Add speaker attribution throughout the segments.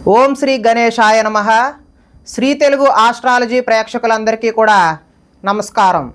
Speaker 1: ఓం శ్రీ గణేశాయ నమః. శ్రీ తెలుగు ఆస్ట్రాలజీ ప్రేక్షకులందరికీ కూడా నమస్కారం.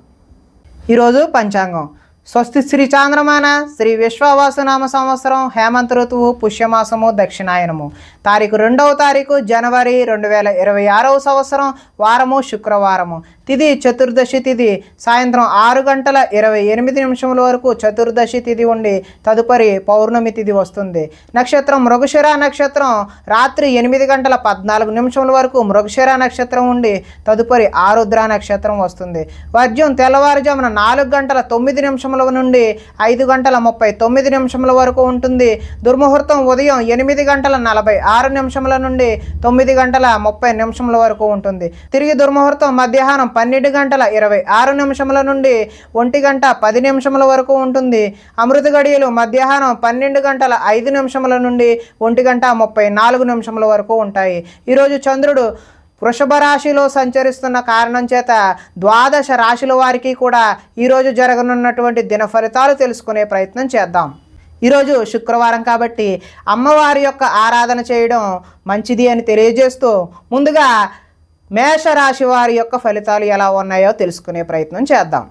Speaker 1: ఈరోజు పంచాంగం స్వస్తి శ్రీ చాంద్రమాన శ్రీ విశ్వవాసనామ సంవత్సరం హేమంత ఋతువు పుష్యమాసము దక్షిణాయనము తారీఖు 2వ తారీఖు జనవరి 2026 సంవత్సరం వారము శుక్రవారము తిథి చతుర్దశి తిథి సాయంత్రం 6:28 వరకు చతుర్దశి తిథి ఉండి తదుపరి పౌర్ణమి తిథి వస్తుంది. నక్షత్రం మృగశిర నక్షత్రం రాత్రి 8:14 వరకు మృగశిర నక్షత్రం ఉండి తదుపరి ఆరుద్ర నక్షత్రం వస్తుంది. వర్జ్యం తెల్లవారుజామున 4:09 నుండి 5:39 వరకు ఉంటుంది. దుర్ముహూర్తం ఉదయం 8:46 నుండి 9:30 వరకు ఉంటుంది. తిరిగి దుర్ముహూర్తం మధ్యాహ్నం 12:26 నుండి 1:10 వరకు ఉంటుంది. అమృత గడియలు మధ్యాహ్నం 12:05 నుండి 1:34 వరకు ఉంటాయి. ఈరోజు చంద్రుడు వృషభ రాశిలో సంచరిస్తున్న కారణం చేత ద్వాదశ రాశుల వారికి కూడా ఈరోజు జరగనున్నటువంటి దిన ఫలితాలు తెలుసుకునే ప్రయత్నం చేద్దాం. ఈరోజు శుక్రవారం కాబట్టి అమ్మవారి యొక్క ఆరాధన చేయడం మంచిది అని తెలియజేస్తూ ముందుగా మేషరాశి వారి యొక్క ఫలితాలు ఎలా ఉన్నాయో తెలుసుకునే ప్రయత్నం చేద్దాం.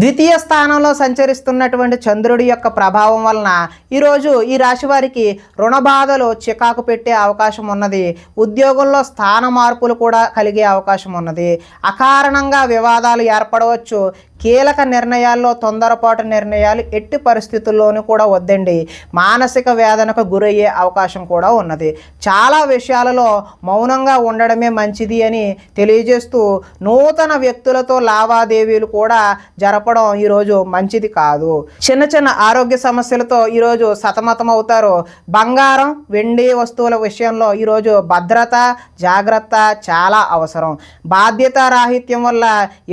Speaker 1: ద్వితీయ స్థానంలో సంచరిస్తున్నటువంటి చంద్రుడి యొక్క ప్రభావం వలన ఈరోజు ఈ రాశి వారికి రుణ బాధలు చికాకు పెట్టే అవకాశం ఉన్నది. ఉద్యోగంలో స్థాన మార్పులు కూడా కలిగే అవకాశం ఉన్నది. అకారణంగా వివాదాలు ఏర్పడవచ్చు. కీలక నిర్ణయాల్లో తొందరపాటు నిర్ణయాలు ఎట్టి పరిస్థితుల్లోనూ కూడా వద్దండి. మానసిక వేదనకు గురయ్యే అవకాశం కూడా ఉన్నది. చాలా విషయాలలో మౌనంగా ఉండడమే మంచిది అని తెలియజేస్తూ నూతన వ్యక్తులతో లావాదేవీలు కూడా జరపడం ఈరోజు మంచిది కాదు. చిన్న చిన్న ఆరోగ్య సమస్యలతో ఈరోజు సతమతం అవుతారు. బంగారం వెండి వస్తువుల విషయంలో ఈరోజు భద్రత జాగ్రత్త చాలా అవసరం. బాధ్యత రాహిత్యం వల్ల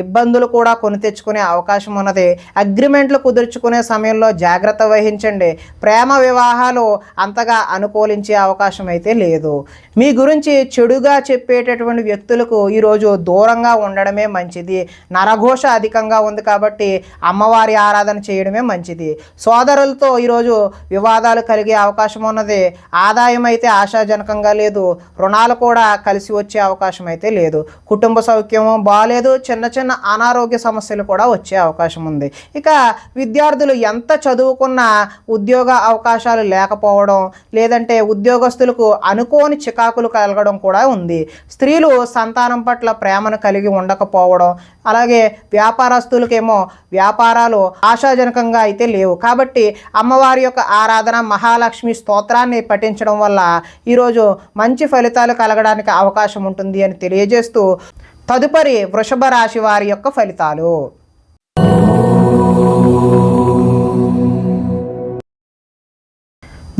Speaker 1: ఇబ్బందులు కూడా కొని తెచ్చుకునే అవకాశం ఉన్నది. అగ్రిమెంట్లు కుదుర్చుకునే సమయంలో జాగ్రత్త వహించండి. ప్రేమ వివాహాలు అంతగా అనుకూలించే అవకాశం అయితే లేదు. మీ గురించి చెడుగా చెప్పేటటువంటి వ్యక్తులకు ఈరోజు దూరంగా ఉండడమే మంచిది. నరఘోష అధికంగా ఉంది కాబట్టి అమ్మవారి ఆరాధన చేయడమే మంచిది. సోదరులతో ఈరోజు వివాదాలు కలిగే అవకాశం ఉన్నది. ఆదాయం అయితే ఆశాజనకంగా లేదు. రుణాలు కూడా కలిసి వచ్చే అవకాశం అయితే లేదు. కుటుంబ సౌఖ్యం బాగాలేదు. చిన్న చిన్న అనారోగ్య సమస్యలు కూడా వచ్చే అవకాశం ఉంది. ఇక విద్యార్థులు ఎంత చదువుకున్నా ఉద్యోగ అవకాశాలు లేకపోవడం లేదంటే ఉద్యోగస్తులకు అనుకోని చికాకులు కలగడం కూడా ఉంది. స్త్రీలు సంతానం పట్ల ప్రేమను కలిగి ఉండకపోవడం, అలాగే వ్యాపారస్తులకేమో వ్యాపారాలు ఆశాజనకంగా అయితే లేవు. కాబట్టి అమ్మవారి యొక్క ఆరాధన మహాలక్ష్మి స్తోత్రాన్ని పఠించడం వల్ల ఈరోజు మంచి ఫలితాలు కలగడానికి అవకాశం ఉంటుంది అని తెలియజేస్తూ తదుపరి వృషభ రాశి వారి యొక్క ఫలితాలు.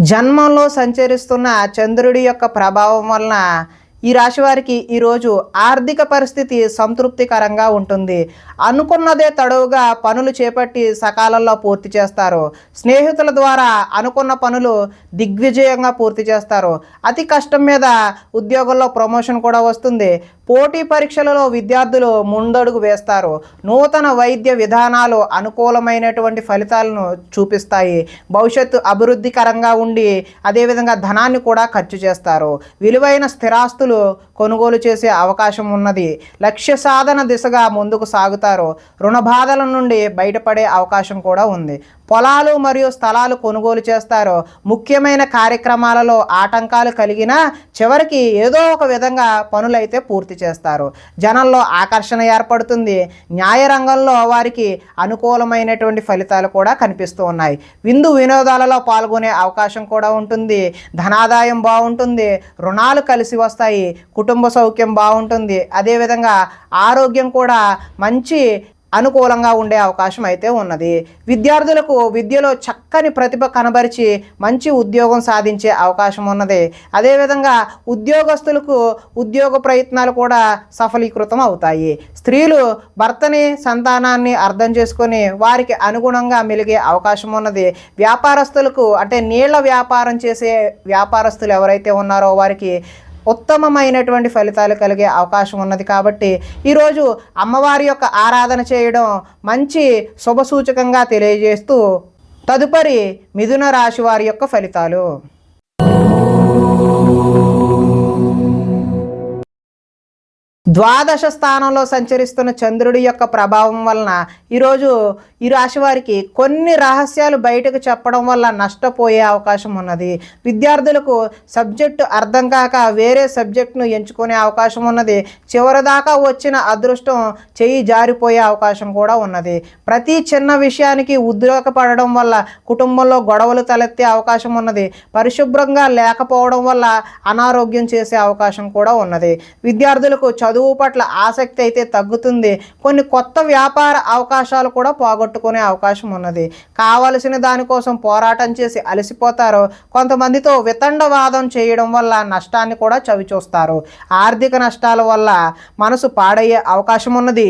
Speaker 1: జన్మంలో సంచరిస్తున్న చంద్రుడి యొక్క ప్రభావం వలన ఈ రాశి వారికి ఈరోజు ఆర్థిక పరిస్థితి సంతృప్తికరంగా ఉంటుంది. అనుకున్నదే తడవుగా పనులు చేపట్టి సకాలంలో పూర్తి చేస్తారు. స్నేహితుల ద్వారా అనుకున్న పనులు దిగ్విజయంగా పూర్తి చేస్తారు. అతి కష్టం మీద ఉద్యోగంలో ప్రమోషన్ కూడా వస్తుంది. పోటీ పరీక్షలలో విద్యార్థులు ముందడుగు వేస్తారు. నూతన వైద్య విధానాలు అనుకూలమైనటువంటి ఫలితాలను చూపిస్తాయి. భవిష్యత్తు అభివృద్ధికరంగా ఉండి అదేవిధంగా ధనాన్ని కూడా ఖర్చు చేస్తారు. విలువైన స్థిరాస్తులు కొనుగోలు చేసే అవకాశం ఉన్నది. లక్ష్య సాధన దిశగా ముందుకు సాగుతారు. రుణ బాధల నుండి బయటపడే అవకాశం కూడా ఉంది. పొలాలు మరియు స్థలాలు కొనుగోలు చేస్తారు. ముఖ్యమైన కార్యక్రమాలలో ఆటంకాలు కలిగినా చివరికి ఏదో ఒక విధంగా పనులైతే పూర్తి చేస్తారు. జనంలో ఆకర్షణ ఏర్పడుతుంది. న్యాయ రంగంలో వారికి అనుకూలమైనటువంటి ఫలితాలు కూడా కనిపిస్తూ ఉన్నాయి. విందు వినోదాలలో పాల్గొనే అవకాశం కూడా ఉంటుంది. ధనాదాయం బాగుంటుంది. రుణాలు కలిసి వస్తాయి. కుటుంబ సౌఖ్యం బాగుంటుంది. అదేవిధంగా ఆరోగ్యం కూడా మంచి అనుకూలంగా ఉండే అవకాశం అయితే ఉన్నది. విద్యార్థులకు విద్యలో చక్కని ప్రతిభ కనబరిచి మంచి ఉద్యోగం సాధించే అవకాశం ఉన్నది. అదేవిధంగా ఉద్యోగస్తులకు ఉద్యోగ ప్రయత్నాలు కూడా సఫలీకృతం అవుతాయి. స్త్రీలు భర్తని సంతానాన్ని అర్థం చేసుకొని వారికి అనుగుణంగా మెలిగే అవకాశం ఉన్నది. వ్యాపారస్తులకు అంటే నీళ్ల వ్యాపారం చేసే వ్యాపారస్తులు ఎవరైతే ఉన్నారో వారికి ఉత్తమమైనటువంటి ఫలితాలు కలిగే అవకాశం ఉన్నది. కాబట్టి ఈరోజు అమ్మవారి యొక్క ఆరాధన చేయడం మంచి శుభసూచకంగా తెలియజేస్తూ తదుపరి మిథున రాశి వారి యొక్క ఫలితాలు. ద్వాదశ స్థానంలో సంచరిస్తున్న చంద్రుడి యొక్క ప్రభావం వలన ఈరోజు ఈ రాశి వారికి కొన్ని రహస్యాలు బయటకు చెప్పడం వల్ల నష్టపోయే అవకాశం ఉన్నది. విద్యార్థులకు సబ్జెక్టు అర్థం కాక వేరే సబ్జెక్టును ఎంచుకునే అవకాశం ఉన్నది. చివరిదాకా వచ్చిన అదృష్టం చెయ్యి జారిపోయే అవకాశం కూడా ఉన్నది. ప్రతి చిన్న విషయానికి ఉద్రేకపడడం వల్ల కుటుంబంలో గొడవలు తలెత్తే అవకాశం ఉన్నది. పరిశుభ్రంగా లేకపోవడం వల్ల అనారోగ్యం చేసే అవకాశం కూడా ఉన్నది. విద్యార్థులకు చదువు పట్ల ఆసక్తి అయితే తగ్గుతుంది. కొన్ని కొత్త వ్యాపార అవకాశాలు కూడా పోగొట్టుకునే అవకాశం ఉన్నది. కావలసిన దానికోసం పోరాటం చేసి అలసిపోతారు. కొంతమందితో వితండవాదం చేయడం వల్ల నష్టాన్ని కూడా చవిచూస్తారు. ఆర్థిక నష్టాల వల్ల మనసు పాడయ్యే అవకాశం ఉన్నది.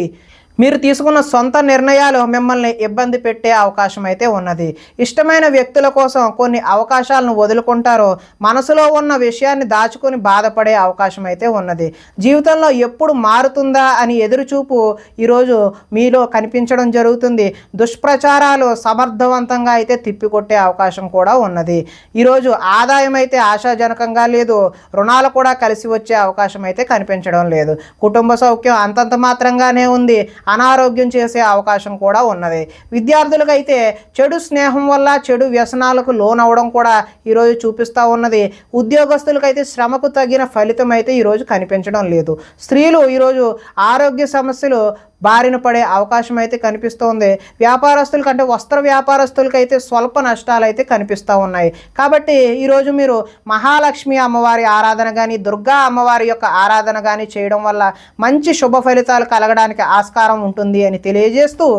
Speaker 1: మీరు తీసుకున్న సొంత నిర్ణయాలు మిమ్మల్ని ఇబ్బంది పెట్టే అవకాశం అయితే ఉన్నది. ఇష్టమైన వ్యక్తుల కోసం కొన్ని అవకాశాలను వదులుకుంటారో మనసులో ఉన్న విషయాన్ని దాచుకొని బాధపడే అవకాశం అయితే ఉన్నది. జీవితంలో ఎప్పుడు మారుతుందా అని ఎదురుచూపు ఈరోజు మీలో కనిపించడం జరుగుతుంది. దుష్ప్రచారాలు సమర్థవంతంగా అయితే తిప్పికొట్టే అవకాశం కూడా ఉన్నది. ఈరోజు ఆదాయం అయితే ఆశాజనకంగా లేదు. రుణాలు కూడా కలిసి వచ్చే అవకాశం అయితే కనిపించడం లేదు. కుటుంబ సౌఖ్యం అంతంత మాత్రంగానే ఉంది. అనారోగ్యం చేసే అవకాశం కూడా ఉన్నది. విద్యార్థులకైతే చెడు స్నేహం వల్ల చెడు వ్యసనాలకు లోనవడం కూడా ఈరోజు చూపిస్తూ ఉన్నది. ఉద్యోగస్తులకైతే శ్రమకు తగిన ఫలితం అయితే ఈరోజు కనిపించడం లేదు. స్త్రీలు ఈరోజు ఆరోగ్య సమస్యలు బారిన పడే అవకాశం అయితే కనిపిస్తోంది. వ్యాపారస్తులకి అంటే వస్త్ర వ్యాపారస్తులకైతే స్వల్ప నష్టాలు అయితే కనిపిస్తూ ఉన్నాయి. కాబట్టి ఈరోజు మీరు మహాలక్ష్మి అమ్మవారి ఆరాధన కానీ దుర్గా అమ్మవారి యొక్క ఆరాధన కానీ చేయడం వల్ల మంచి శుభ ఫలితాలు కలగడానికి ఆస్కారం ఉంటుంది అని తెలియజేస్తూ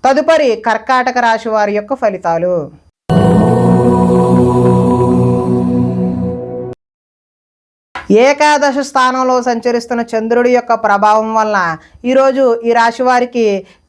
Speaker 1: తదుపరి కర్కాటక రాశి వారి యొక్క ఫలితాలు. ఏకాదశ స్థానంలో సంచరిస్తున్న చంద్రుడి యొక్క ప్రభావం వలన ఈరోజు ఈ రాశి వారికి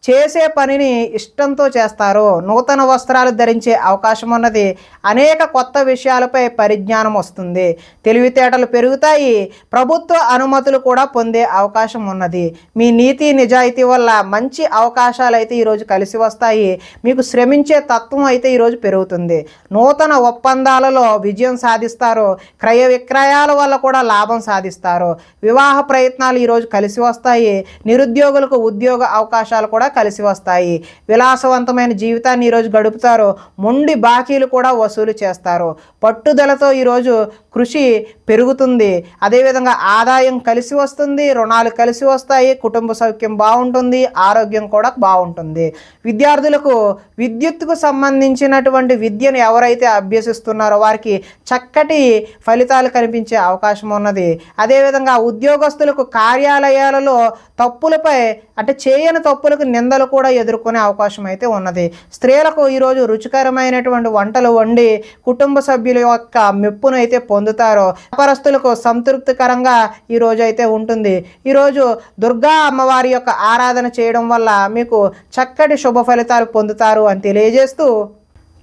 Speaker 1: చేసే పనిని ఇష్టంతో చేస్తారు. నూతన వస్త్రాలు ధరించే అవకాశం ఉన్నది. అనేక కొత్త విషయాలపై పరిజ్ఞానం వస్తుంది. తెలివితేటలు పెరుగుతాయి. ప్రభుత్వ అనుమతులు కూడా పొందే అవకాశం ఉన్నది. మీ నీతి నిజాయితీ వల్ల మంచి అవకాశాలు అయితే ఈరోజు కలిసి వస్తాయి. మీకు శ్రమించే తత్వం అయితే ఈరోజు పెరుగుతుంది. నూతన ఒప్పందాలలో విజయం సాధిస్తారు. క్రయ విక్రయాల వల్ల కూడా లాభం సాధిస్తారు. వివాహ ప్రయత్నాలు ఈరోజు కలిసి వస్తాయి. నిరుద్యోగులకు ఉద్యోగ అవకాశాలు కూడా కలిసి వస్తాయి. విలాసవంతమైన జీవితాన్ని ఈరోజు గడుపుతారు. మొండి బాకీలు కూడా వసూలు చేస్తారు. పట్టుదలతో ఈరోజు కృషి పెరుగుతుంది. అదేవిధంగా ఆదాయం కలిసి వస్తుంది. రుణాలు కలిసి వస్తాయి. కుటుంబ సౌఖ్యం బాగుంటుంది. ఆరోగ్యం కూడా బాగుంటుంది. విద్యార్థులకు విద్యుత్తుకు సంబంధించినటువంటి విద్యను ఎవరైతే అభ్యసిస్తున్నారో వారికి చక్కటి ఫలితాలు కనిపించే అవకాశం ఉన్నది. అదేవిధంగా ఉద్యోగస్తులకు కార్యాలయాలలో తప్పులపై అంటే చేయని తప్పులకు నిందలు కూడా ఎదుర్కొనే అవకాశం అయితే ఉన్నది. స్త్రీలకు ఈరోజు రుచికరమైనటువంటి వంటలు వండి కుటుంబ సభ్యుల యొక్క మెప్పును అయితే పొందుతారో. వ్యాపారస్తులకు సంతృప్తికరంగా ఈరోజు అయితే ఉంటుంది. ఈరోజు దుర్గా అమ్మవారి యొక్క ఆరాధన చేయడం వల్ల మీకు చక్కటి శుభ ఫలితాలు పొందుతారు అని తెలియజేస్తూ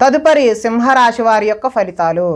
Speaker 1: తదుపరి సింహరాశి వారి యొక్క ఫలితాలు.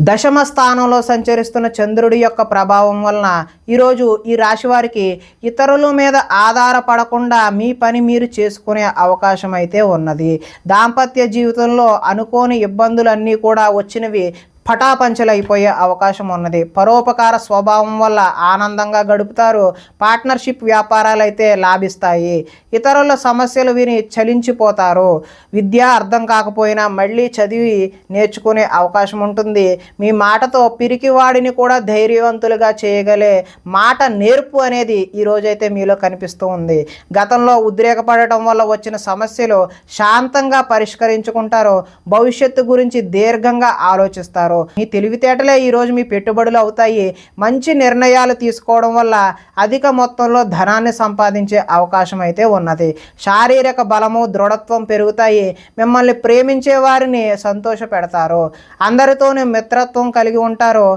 Speaker 1: దశమ స్థానంలో సంచరిస్తున్న చంద్రుడి యొక్క ప్రభావం వలన ఈరోజు ఈ రాశి వారికి ఇతరుల మీద ఆధారపడకుండా మీ పని మీరు చేసుకునే అవకాశం అయితే ఉన్నది. దాంపత్య జీవితంలో అనుకోని ఇబ్బందులన్నీ కూడా వచ్చినవి పటాపంచలైపోయే అవకాశం ఉన్నది. పరోపకార స్వభావం వల్ల ఆనందంగా గడుపుతారు. పార్ట్నర్షిప్ వ్యాపారాలు అయితే లాభిస్తాయి. ఇతరుల సమస్యలు విని చలించిపోతారు. విద్య అర్థం కాకపోయినా మళ్ళీ చదివి నేర్చుకునే అవకాశం ఉంటుంది. మీ మాటతో పిరికివాడిని కూడా ధైర్యవంతులుగా చేయగలే మాట నేర్పు అనేది ఈరోజైతే మీలో కనిపిస్తూ ఉంది. గతంలో ఉద్రేకపడటం వల్ల వచ్చిన సమస్యలు శాంతంగా పరిష్కరించుకుంటారు. భవిష్యత్తు గురించి దీర్ఘంగా ఆలోచిస్తారు. మీ తెలివితేటలే ఈరోజు మీ పెట్టుబడులు అవుతాయి. మంచి నిర్ణయాలు తీసుకోవడం వల్ల అధిక మొత్తంలో ధనాన్ని సంపాదించే అవకాశం అయితే ఉన్నది. శారీరక బలము దృఢత్వం పెరుగుతాయి. మిమ్మల్ని ప్రేమించే వారిని సంతోష పెడతారు. అందరితోనే మిత్రత్వం కలిగి ఉంటారు.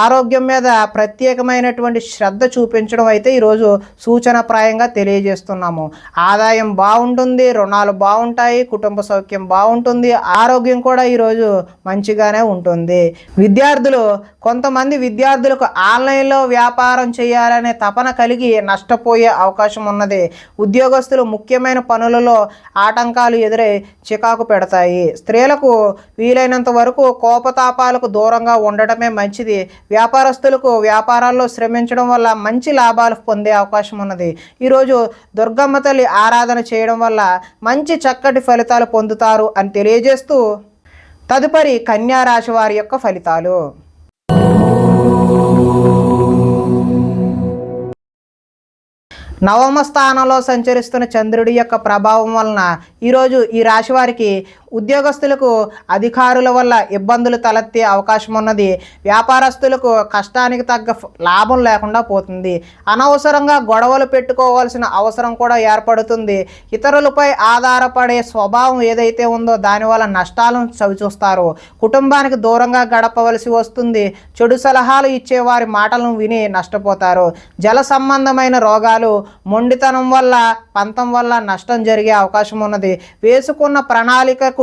Speaker 1: ఆరోగ్యం మీద ప్రత్యేకమైనటువంటి శ్రద్ధ చూపించడం అయితే ఈరోజు సూచనప్రాయంగా తెలియజేస్తున్నాము. ఆదాయం బాగుంటుంది. రుణాలు బాగుంటాయి. కుటుంబ సౌఖ్యం బాగుంటుంది. ఆరోగ్యం కూడా ఈరోజు మంచిగానే ఉంటుంది. కొంతమంది విద్యార్థులకు ఆన్లైన్లో వ్యాపారం చేయాలనే తపన కలిగి నష్టపోయే అవకాశం ఉన్నది. ఉద్యోగస్తులు ముఖ్యమైన పనులలో ఆటంకాలు ఎదురై చికాకు పెడతాయి. స్త్రీలకు వీలైనంత వరకు కోపతాపాలకు దూరంగా ఉండటమే మంచిది. వ్యాపారస్తులకు వ్యాపారాల్లో శ్రమించడం వల్ల మంచి లాభాలు పొందే అవకాశం ఉన్నది. ఈరోజు దుర్గమ్మ తల్లి ఆరాధన చేయడం వల్ల మంచి చక్కటి ఫలితాలు పొందుతారు అని తెలియజేస్తూ తదుపరి కన్యా రాశి వారి యొక్క ఫలితాలు. నవమ స్థానంలో సంచరిస్తున్న చంద్రుడి యొక్క ప్రభావం వలన ఈరోజు ఈ రాశి వారికి ఉద్యోగస్తులకు అధికారుల వల్ల ఇబ్బందులు తలెత్తే అవకాశం ఉన్నది. వ్యాపారస్తులకు కష్టానికి తగ్గ లాభం లేకుండా పోతుంది. అనవసరంగా గొడవలు పెట్టుకోవాల్సిన అవసరం కూడా ఏర్పడుతుంది. ఇతరులపై ఆధారపడే స్వభావం ఏదైతే ఉందో దానివల్ల నష్టాలను చవిచూస్తారు. కుటుంబానికి దూరంగా గడపవలసి వస్తుంది. చెడు సలహాలు ఇచ్చేవారి మాటలను విని నష్టపోతారు. జల సంబంధమైన రోగాలు, మొండితనం వల్ల, పంతం వల్ల నష్టం జరిగే అవకాశం ఉన్నది. వేసుకున్న ప్రణాళికకు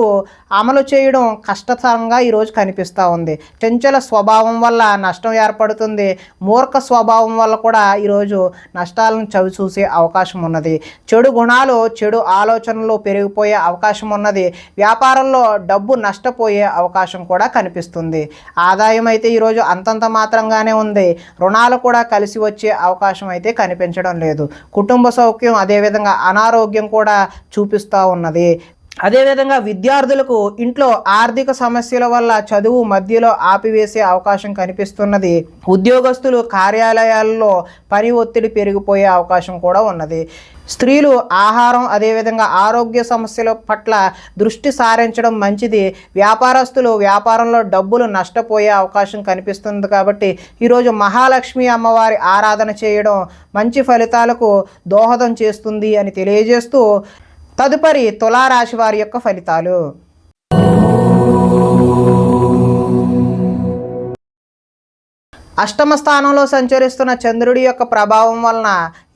Speaker 1: అమలు చేయడం కష్టతరంగా ఈరోజు కనిపిస్తూ ఉంది. చంచల స్వభావం వల్ల నష్టం ఏర్పడుతుంది. మూర్ఖ స్వభావం వల్ల కూడా ఈరోజు నష్టాలను చవి చూసే అవకాశం ఉన్నది. చెడు గుణాలు, చెడు ఆలోచనలు పెరిగిపోయే అవకాశం ఉన్నది. వ్యాపారంలో డబ్బు నష్టపోయే అవకాశం కూడా కనిపిస్తుంది. ఆదాయం అయితే ఈరోజు అంతంత మాత్రంగానే ఉంది. రుణాలు కూడా కలిసి వచ్చే అవకాశం అయితే కనిపించడం లేదు. కుటుంబ సౌఖ్యం, అదేవిధంగా అనారోగ్యం కూడా చూపిస్తూ ఉన్నది. అదేవిధంగా విద్యార్థులకు ఇంట్లో ఆర్థిక సమస్యల వల్ల చదువు మధ్యలో ఆపివేసే అవకాశం కనిపిస్తున్నది. ఉద్యోగస్తులు కార్యాలయాల్లో పని ఒత్తిడి పెరిగిపోయే అవకాశం కూడా ఉన్నది. స్త్రీలు ఆహారం, అదేవిధంగా ఆరోగ్య సమస్యల పట్ల దృష్టి సారించడం మంచిది. వ్యాపారస్తులు వ్యాపారంలో డబ్బులు నష్టపోయే అవకాశం కనిపిస్తుంది. కాబట్టి ఈరోజు మహాలక్ష్మి అమ్మవారి ఆరాధన చేయడం మంచి ఫలితాలకు దోహదం చేస్తుంది అని తెలియజేస్తూ తదుపరి తులారాశి వారి యొక్క ఫలితాలు. అష్టమ స్థానంలో సంచరిస్తున్న చంద్రుడి యొక్క ప్రభావం వలన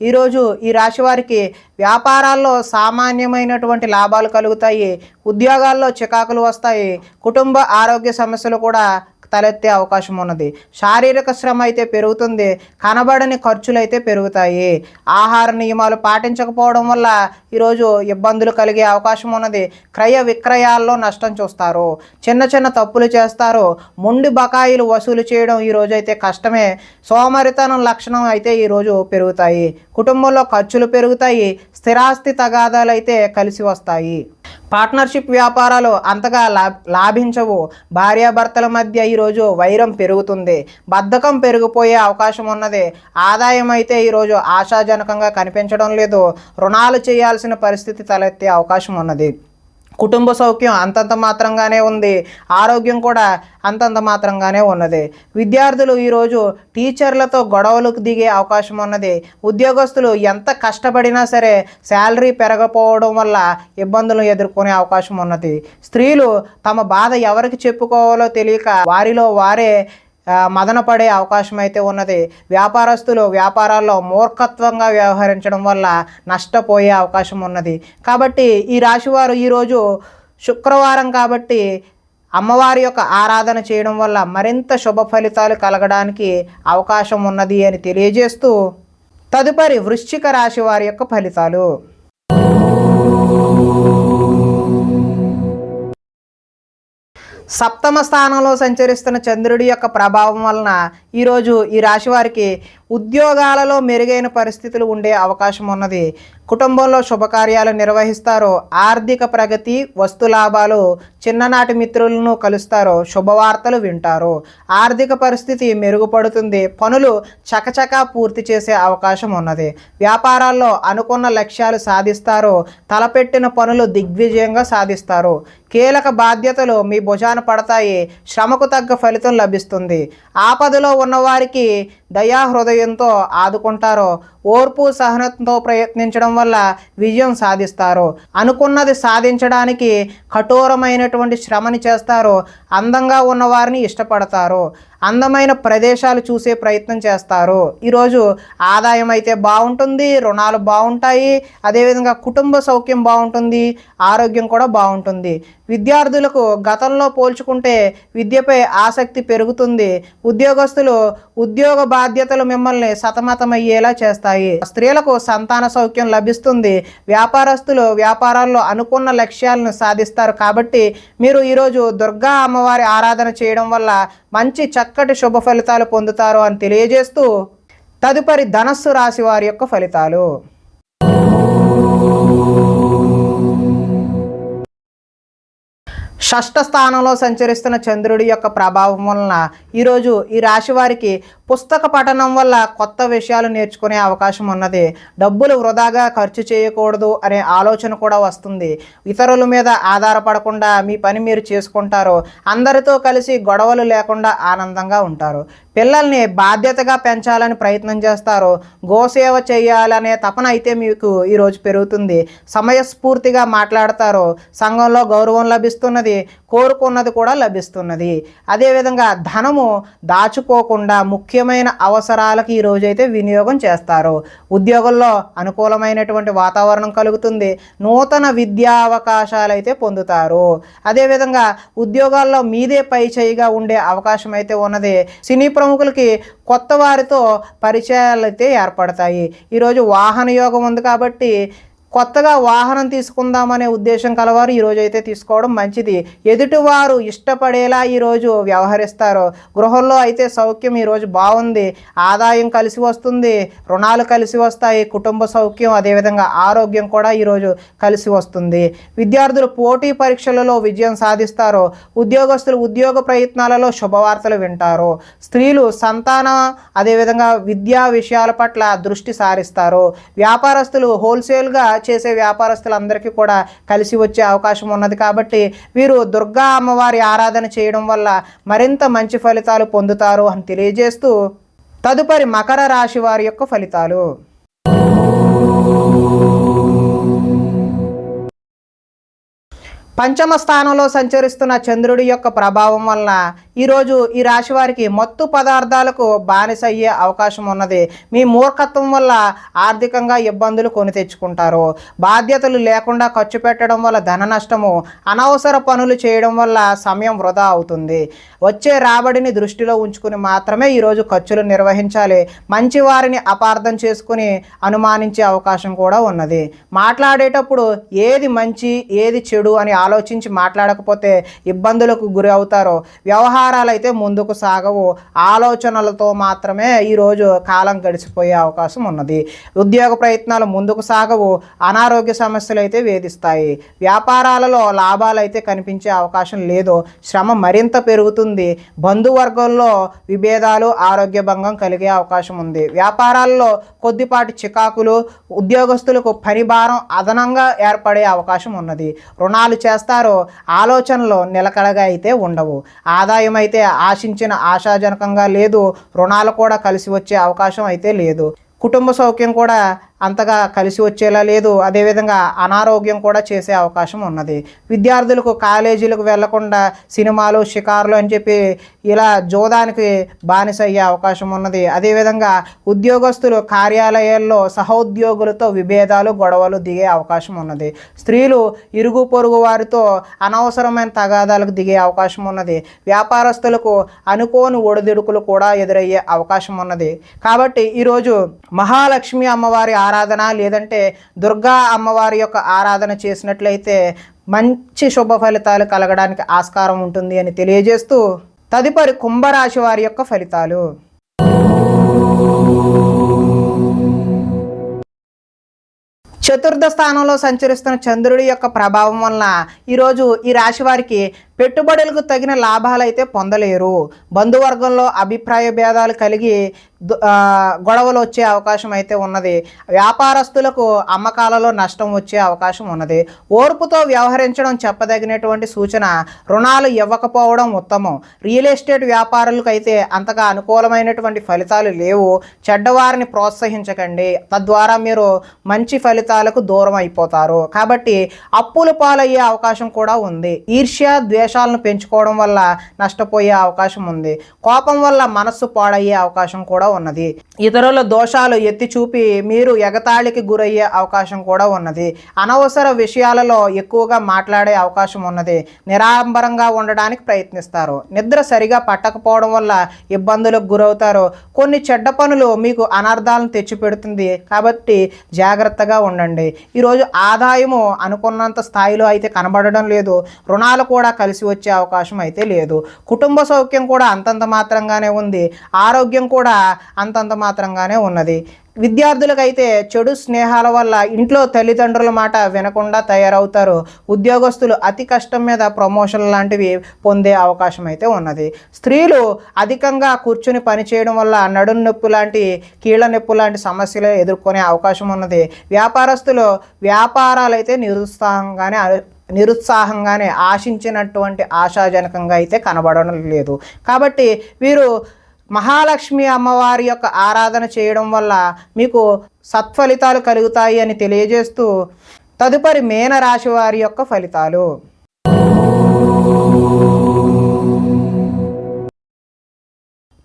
Speaker 1: ఈరోజు ఈ రాశి వారికి వ్యాపారాల్లో సామాన్యమైనటువంటి లాభాలు కలుగుతాయి. ఉద్యోగాల్లో చికాకులు వస్తాయి. కుటుంబ ఆరోగ్య సమస్యలు కూడా తలెత్తే అవకాశం ఉన్నది. శారీరక శ్రమ అయితే పెరుగుతుంది. కనబడని ఖర్చులు అయితే పెరుగుతాయి. ఆహార నియమాలు పాటించకపోవడం వల్ల ఈరోజు ఇబ్బందులు కలిగే అవకాశం ఉన్నది. క్రయ విక్రయాల్లో నష్టం చూస్తారు. చిన్న చిన్న తప్పులు చేస్తారు. మొండి బకాయిలు వసూలు చేయడం ఈరోజు అయితే కష్టమే. సోమరితనం లక్షణం అయితే ఈరోజు పెరుగుతాయి. కుటుంబంలో ఖర్చులు పెరుగుతాయి. స్థిరాస్తి తగాదాలు అయితే కలిసి వస్తాయి. పార్ట్నర్షిప్ వ్యాపారాలు అంతగా లాభించవు. భార్యాభర్తల మధ్య ఈరోజు వైరం పెరుగుతుంది. బద్ధకం పెరిగిపోయే అవకాశం ఉన్నది. ఆదాయం అయితే ఈరోజు ఆశాజనకంగా కనిపించడం లేదు. రుణాలు చేయాల్సిన పరిస్థితి తలెత్తే అవకాశం ఉన్నది. కుటుంబ సౌఖ్యం అంతంత మాత్రంగానే ఉంది. ఆరోగ్యం కూడా అంతంత మాత్రంగానే ఉన్నది. విద్యార్థులు ఈరోజు టీచర్లతో గొడవలకు దిగే అవకాశం ఉన్నది. ఉద్యోగస్తులు ఎంత కష్టపడినా సరే శాలరీ పెరగకపోవడం వల్ల ఇబ్బందులు ఎదుర్కొనే అవకాశం ఉన్నది. స్త్రీలు తమ బాధ ఎవరికి చెప్పుకోవాలో తెలియక వారిలో వారే మదన పడే అవకాశం అయితే ఉన్నది. వ్యాపారస్తులు వ్యాపారాల్లో మూర్ఖత్వంగా వ్యవహరించడం వల్ల నష్టపోయే అవకాశం ఉన్నది. కాబట్టి ఈ రాశివారు ఈరోజు శుక్రవారం కాబట్టి అమ్మవారి యొక్క ఆరాధన చేయడం వల్ల మరింత శుభ ఫలితాలు కలగడానికి అవకాశం ఉన్నది అని తెలియజేస్తూ తదుపరి వృశ్చిక రాశి వారి యొక్క ఫలితాలు. సప్తమ స్థానంలో సంచరిస్తున్న చంద్రుడి యొక్క ప్రభావం వలన ఈరోజు ఈ రాశి వారికి ఉద్యోగాలలో మెరుగైన పరిస్థితులు ఉండే అవకాశం ఉన్నది. కుటుంబంలో శుభకార్యాలు నిర్వహిస్తారు. ఆర్థిక ప్రగతి, వస్తు లాభాలు, చిన్ననాటి మిత్రులను కలుస్తారు. శుభవార్తలు వింటారు. ఆర్థిక పరిస్థితి మెరుగుపడుతుంది. పనులు చకచకా పూర్తి చేసే అవకాశం ఉన్నది. వ్యాపారాల్లో అనుకున్న లక్ష్యాలు సాధిస్తారు. తలపెట్టిన పనులు దిగ్విజయంగా సాధిస్తారు. కీలక బాధ్యతలు మీ భుజాన పడతాయి. శ్రమకు తగ్గ ఫలితం లభిస్తుంది. ఆపదలో ఉన్నవారికి దయాహృదయంతో ఆదుకుంటారు. ఓర్పు సహనంతో ప్రయత్నించడం వల్ల విజయం సాధిస్తారు. అనుకున్నది సాధించడానికి కఠోరమైనటువంటి శ్రమని చేస్తారు. అందంగా ఉన్నవారిని ఇష్టపడతారు. అందమైన ప్రదేశాలు చూసే ప్రయత్నం చేస్తారు. ఈరోజు ఆదాయం అయితే బాగుంటుంది, రుణాలు బాగుంటాయి, అదేవిధంగా కుటుంబ సౌఖ్యం బాగుంటుంది, ఆరోగ్యం కూడా బాగుంటుంది. విద్యార్థులకు గతంలో పోల్చుకుంటే విద్యపై ఆసక్తి పెరుగుతుంది. ఉద్యోగస్తులు ఉద్యోగ బాధ్యతలు మిమ్మల్ని సతమతమయ్యేలా చేస్తాయి. స్త్రీలకు సంతాన సౌఖ్యం లభిస్తుంది. వ్యాపారస్తులు వ్యాపారాల్లో అనుకున్న లక్ష్యాలను సాధిస్తారు. కాబట్టి మీరు ఈరోజు దుర్గా అమ్మవారి ఆరాధన చేయడం వల్ల మంచి చక్కటి శుభ ఫలితాలు పొందుతారు అని తెలియజేస్తూ తదుపరి ధనస్సు రాశి వారి యొక్క ఫలితాలు. షష్ఠ స్థానంలో సంచరిస్తున్న చంద్రుడి యొక్క ప్రభావం వలన ఈరోజు ఈ రాశి వారికి పుస్తక పఠనం వల్ల కొత్త విషయాలు నేర్చుకునే అవకాశం ఉన్నది. డబ్బులు వృధాగా ఖర్చు చేయకూడదు అనే ఆలోచన కూడా వస్తుంది. ఇతరుల మీద ఆధారపడకుండా మీ పని మీరు చేసుకుంటారు. అందరితో కలిసి గొడవలు లేకుండా ఆనందంగా ఉంటారు. పిల్లల్ని బాధ్యతగా పెంచాలని ప్రయత్నం చేస్తారు. గోసేవ చేయాలనే తపన అయితే మీకు ఈరోజు పెరుగుతుంది. సమయస్ఫూర్తిగా మాట్లాడతారు. సంఘంలో గౌరవం లభిస్తున్నది. కోరుకున్నది కూడా లభిస్తున్నది. అదేవిధంగా ధనము దాచుకోకుండా ముఖ్యమైన అవసరాలకు ఈ రోజైతే వినియోగం చేస్తారు. ఉద్యోగంలో అనుకూలమైనటువంటి వాతావరణం కలుగుతుంది. నూతన విద్యా అవకాశాలు అయితే పొందుతారు. అదేవిధంగా ఉద్యోగాల్లో మీదే పై చేయిగా ఉండే అవకాశం అయితే ఉన్నది. సినీ ప్రముఖులకి కొత్త వారితో పరిచయాలు అయితే ఏర్పడతాయి. ఈరోజు వాహన యోగం ఉంది కాబట్టి కొత్తగా వాహనం తీసుకుందామనే ఉద్దేశం కలవారు ఈరోజు అయితే తీసుకోవడం మంచిది. ఎదుటివారు ఇష్టపడేలా ఈరోజు వ్యవహరిస్తారు. గృహంలో అయితే సౌఖ్యం ఈరోజు బాగుంది. ఆదాయం కలిసి వస్తుంది. రుణాలు కలిసి వస్తాయి. కుటుంబ సౌఖ్యం అదేవిధంగా ఆరోగ్యం కూడా ఈరోజు కలిసి వస్తుంది. విద్యార్థులు పోటీ పరీక్షలలో విజయం సాధిస్తారు. ఉద్యోగస్తులు ఉద్యోగ ప్రయత్నాలలో శుభవార్తలు వింటారు. స్త్రీలు సంతానం అదేవిధంగా విద్యా విషయాల పట్ల దృష్టి సారిస్తారు. వ్యాపారస్తులు హోల్సేల్గా చేసే వ్యాపారస్తులందరికీ కూడా కలిసి వచ్చే అవకాశం ఉన్నది. కాబట్టి వీరు దుర్గా అమ్మవారి ఆరాధన చేయడం వల్ల మరింత మంచి ఫలితాలు పొందుతారు అని తెలియజేస్తూ తదుపరి మకర రాశి వారి యొక్క ఫలితాలు. పంచమ స్థానంలో సంచరిస్తున్న చంద్రుడి యొక్క ప్రభావం వలన ఈరోజు ఈ రాశి వారికి మత్తు పదార్థాలకు బానిస అయ్యే అవకాశం ఉన్నది. మీ మూర్ఖత్వం వల్ల ఆర్థికంగా ఇబ్బందులు కొని తెచ్చుకుంటారు. బాధ్యతలు లేకుండా ఖర్చు పెట్టడం వల్ల ధన నష్టము, అనవసర పనులు చేయడం వల్ల సమయం వృధా అవుతుంది. వచ్చే రాబడిని దృష్టిలో ఉంచుకుని మాత్రమే ఈరోజు ఖర్చులు నిర్వహించాలి. మంచి వారిని అపార్థం చేసుకుని అనుమానించే అవకాశం కూడా ఉన్నది. మాట్లాడేటప్పుడు ఏది మంచి ఏది చెడు అని ఆలోచించి మాట్లాడకపోతే ఇబ్బందులకు గురి అవుతారు. వ్యవహారాలు అయితే ముందుకు సాగవు. ఆలోచనలతో మాత్రమే ఈరోజు కాలం గడిచిపోయే అవకాశం ఉన్నది. ఉద్యోగ ప్రయత్నాలు ముందుకు సాగవు. అనారోగ్య సమస్యలు అయితే వేధిస్తాయి. వ్యాపారాలలో లాభాలు అయితే కనిపించే అవకాశం లేదు. శ్రమ మరింత పెరుగుతుంది. బంధువర్గంలో విభేదాలు, ఆరోగ్య భంగం కలిగే అవకాశం ఉంది. వ్యాపారాల్లో కొద్దిపాటి చికాకులు, ఉద్యోగస్తులకు పని భారం అదనంగా ఏర్పడే అవకాశం ఉన్నది. రుణాలు చేస్తారో ఆలోచనలు నిలకడగా అయితే ఉండవు. ఆదాయం అయితే ఆశించిన ఆశాజనకంగా లేదు. రుణాలు కూడా కలిసి వచ్చే అవకాశం అయితే లేదు. కుటుంబ సౌఖ్యం కూడా అంతగా కలిసి వచ్చేలా లేదు. అదేవిధంగా అనారోగ్యం కూడా చేసే అవకాశం ఉన్నది. విద్యార్థులకు కాలేజీలకు వెళ్లకుండా సినిమాలు, షికారులు అని చెప్పి ఇలా జోదానికి బానిస అయ్యే అవకాశం ఉన్నది. అదేవిధంగా ఉద్యోగస్తులు కార్యాలయాల్లో సహోద్యోగులతో విభేదాలు, గొడవలు దిగే అవకాశం ఉన్నది. స్త్రీలు ఇరుగు పొరుగు వారితో అనవసరమైన తగాదాలకు దిగే అవకాశం ఉన్నది. వ్యాపారస్తులకు అనుకోని ఒడిదుడుకులు కూడా ఎదురయ్యే అవకాశం ఉన్నది. కాబట్టి ఈరోజు మహాలక్ష్మి అమ్మవారి ఆరాధన లేదంటే దుర్గా అమ్మవారి యొక్క ఆరాధన చేసినట్లయితే మంచి శుభ ఫలితాలు కలగడానికి ఆస్కారం ఉంటుంది అని తెలియజేస్తూ తదుపరి కుంభరాశి వారి యొక్క ఫలితాలు. చతుర్థ స్థానంలో సంచరిస్తున్న చంద్రుడి యొక్క ప్రభావం వలన ఈరోజు ఈ రాశి వారికి పెట్టుబడులకు తగిన లాభాలు అయితే పొందలేరు. బంధువర్గంలో అభిప్రాయ భేదాలు కలిగి గొడవలు వచ్చే అవకాశం అయితే ఉన్నది. వ్యాపారస్తులకు అమ్మకాలలో నష్టం వచ్చే అవకాశం ఉన్నది. ఓర్పుతో వ్యవహరించడం చెప్పదగినటువంటి సూచన. రుణాలు ఇవ్వకపోవడం ఉత్తమం. రియల్ ఎస్టేట్ వ్యాపారులకు అయితే అంతగా అనుకూలమైనటువంటి ఫలితాలు లేవు. చెడ్డవారిని ప్రోత్సహించకండి, తద్వారా మీరు మంచి ఫలితాలకు దూరం అయిపోతారు. కాబట్టి అప్పుల పాలయ్యే అవకాశం కూడా ఉంది. ఈర్ష్య ద్వేషాలను పెంచుకోవడం వల్ల నష్టపోయే అవకాశం ఉంది. కోపం వల్ల మనస్సు పాడయ్యే అవకాశం కూడా ఉన్నది. ఇతరుల దోషాలు ఎత్తి చూపి మీరు ఎగతాళికి గురయ్యే అవకాశం కూడా ఉన్నది. అనవసర విషయాలలో ఎక్కువగా మాట్లాడే అవకాశం ఉన్నది. నిరాడంబరంగా ఉండడానికి ప్రయత్నిస్తారు. నిద్ర సరిగా పట్టకపోవడం వల్ల ఇబ్బందులకు గురవుతారు. కొన్ని చెడ్డ పనులు మీకు అనర్థాలను తెచ్చిపెడుతుంది. కాబట్టి జాగ్రత్తగా ఉండండి. ఈరోజు ఆదాయము అనుకున్నంత స్థాయిలో అయితే కనబడడం లేదు. రుణాలు కూడా కలిసి వచ్చే అవకాశం అయితే లేదు. కుటుంబ సౌఖ్యం కూడా అంతంత మాత్రంగానే ఉంది. ఆరోగ్యం కూడా అంతంత మాత్రంగానే ఉన్నది. విద్యార్థులకైతే చెడు స్నేహాల వల్ల ఇంట్లో తల్లిదండ్రుల మాట వినకుండా తయారవుతారు. ఉద్యోగస్తులు అతి కష్టం మీద ప్రమోషన్ లాంటివి పొందే అవకాశం అయితే ఉన్నది. స్త్రీలు అధికంగా కూర్చుని పనిచేయడం వల్ల నడుం నొప్పి లాంటి కీళ్ళ నొప్పి లాంటి సమస్యలు ఎదుర్కొనే అవకాశం ఉన్నది. వ్యాపారస్తులు వ్యాపారాలు అయితే నిరుత్సాహంగానే ఆశించినటువంటి ఆశాజనకంగా అయితే కనబడడం లేదు. కాబట్టి వీరు మహాలక్ష్మి అమ్మవారి యొక్క ఆరాధన చేయడం వల్ల మీకు సత్ఫలితాలు కలుగుతాయి అని తెలియజేస్తూ తదుపరి మీనరాశి వారి యొక్క ఫలితాలు.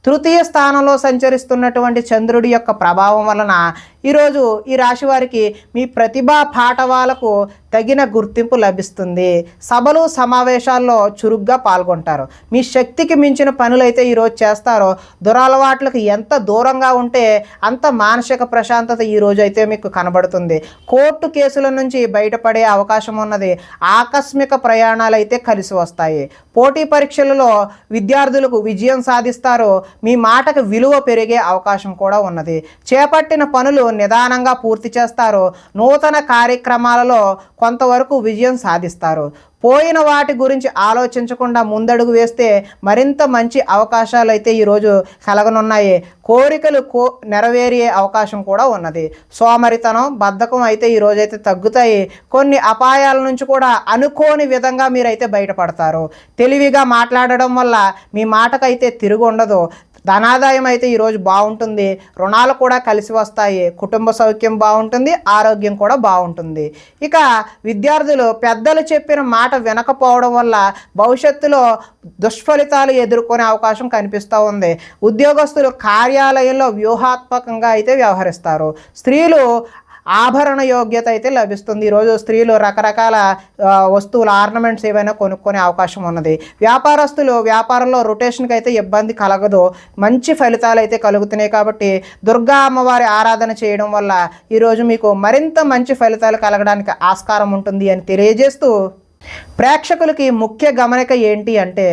Speaker 1: తృతీయ స్థానంలో సంచరిస్తున్నటువంటి చంద్రుడి యొక్క ప్రభావం వలన ఈరోజు ఈ రాశి వారికి మీ ప్రతిభా పాఠవాలకు తగిన గుర్తింపు లభిస్తుంది. సభలు సమావేశాల్లో చురుగ్గా పాల్గొంటారు. మీ శక్తికి మించిన పనులైతే ఈరోజు చేస్తారో. దురలవాట్లకు ఎంత దూరంగా ఉంటే అంత మానసిక ప్రశాంతత ఈరోజు అయితే మీకు కనబడుతుంది. కోర్టు కేసుల నుంచి బయటపడే అవకాశం ఉన్నది. ఆకస్మిక ప్రయాణాలు అయితే కలిసి వస్తాయి. పోటీ పరీక్షలలో విద్యార్థులకు విజయం సాధిస్తారు. మీ మాటకు విలువ పెరిగే అవకాశం కూడా ఉన్నది. చేపట్టిన పనులు నిదానంగా పూర్తి చేస్తారు. నూతన కార్యక్రమాలలో కొంతవరకు విజయం సాధిస్తారు. పోయిన వాటి గురించి ఆలోచించకుండా ముందడుగు వేస్తే మరింత మంచి అవకాశాలు అయితే ఈరోజు కలగనున్నాయి. కోరికలు నెరవేరే అవకాశం కూడా ఉన్నది. సోమరితనం బద్ధకం అయితే ఈరోజైతే తగ్గుతాయి. కొన్ని అపాయాల నుంచి కూడా అనుకోని విధంగా మీరైతే బయటపడతారు. తెలివిగా మాట్లాడడం వల్ల మీ మాటకైతే తిరుగు ఉండదు. ధనాదాయం అయితే ఈరోజు బాగుంటుంది. రుణాలు కూడా కలిసి వస్తాయి. కుటుంబ సౌఖ్యం బాగుంటుంది. ఆరోగ్యం కూడా బాగుంటుంది. ఇక విద్యార్థులు పెద్దలు చెప్పిన మాట వినకపోవడం వల్ల భవిష్యత్తులో దుష్ఫలితాలు ఎదుర్కొనే అవకాశం కనిపిస్తూ ఉంది. ఉద్యోగస్తులు కార్యాలయంలో వ్యూహాత్మకంగా అయితే వ్యవహరిస్తారు. స్త్రీలు ఆభరణ యోగ్యత అయితే లభిస్తుంది. ఈరోజు స్త్రీలు రకరకాల వస్తువులు ఆర్నమెంట్స్ ఏవైనా కొనుక్కునే అవకాశం ఉన్నది. వ్యాపారస్తులు వ్యాపారంలో రొటేషన్కి అయితే ఇబ్బంది కలగదు. మంచి ఫలితాలు అయితే కలుగుతున్నాయి. కాబట్టి దుర్గా అమ్మవారి ఆరాధన చేయడం వల్ల ఈరోజు మీకు మరింత మంచి ఫలితాలు కలగడానికి ఆస్కారం ఉంటుంది అని తెలియజేస్తూ ప్రేక్షకులకి ముఖ్య గమనిక ఏంటి అంటే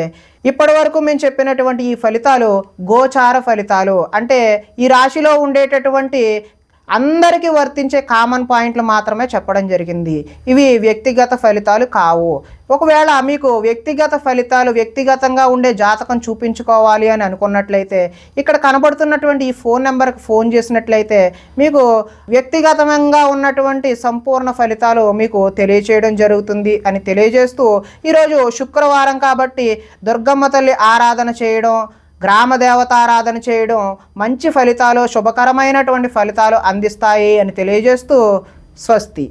Speaker 1: ఇప్పటి వరకు మేము చెప్పినటువంటి ఈ ఫలితాలు గోచార ఫలితాలు. అంటే ఈ రాశిలో ఉండేటటువంటి అందరికీ వర్తించే కామన్ పాయింట్లు మాత్రమే చెప్పడం జరిగింది. ఇవి వ్యక్తిగత ఫలితాలు కావు. ఒకవేళ మీకు వ్యక్తిగత ఫలితాలు వ్యక్తిగతంగా ఉండే జాతకం చూపించుకోవాలి అని అనుకున్నట్లయితే ఇక్కడ కనబడుతున్నటువంటి ఈ ఫోన్ నెంబర్కి ఫోన్ చేసినట్లయితే మీకు వ్యక్తిగతంగా ఉన్నటువంటి సంపూర్ణ ఫలితాలు మీకు తెలియచేయడం జరుగుతుంది అని తెలియజేస్తూ ఈరోజు శుక్రవారం కాబట్టి దుర్గమ్మ తల్లి ఆరాధన చేయడం, గ్రామ దేవతారాధన చేయడం మంచి ఫలితాలు, శుభకరమైనటువంటి ఫలితాలు అందిస్తాయి అని తెలియజేస్తూ స్వస్తి.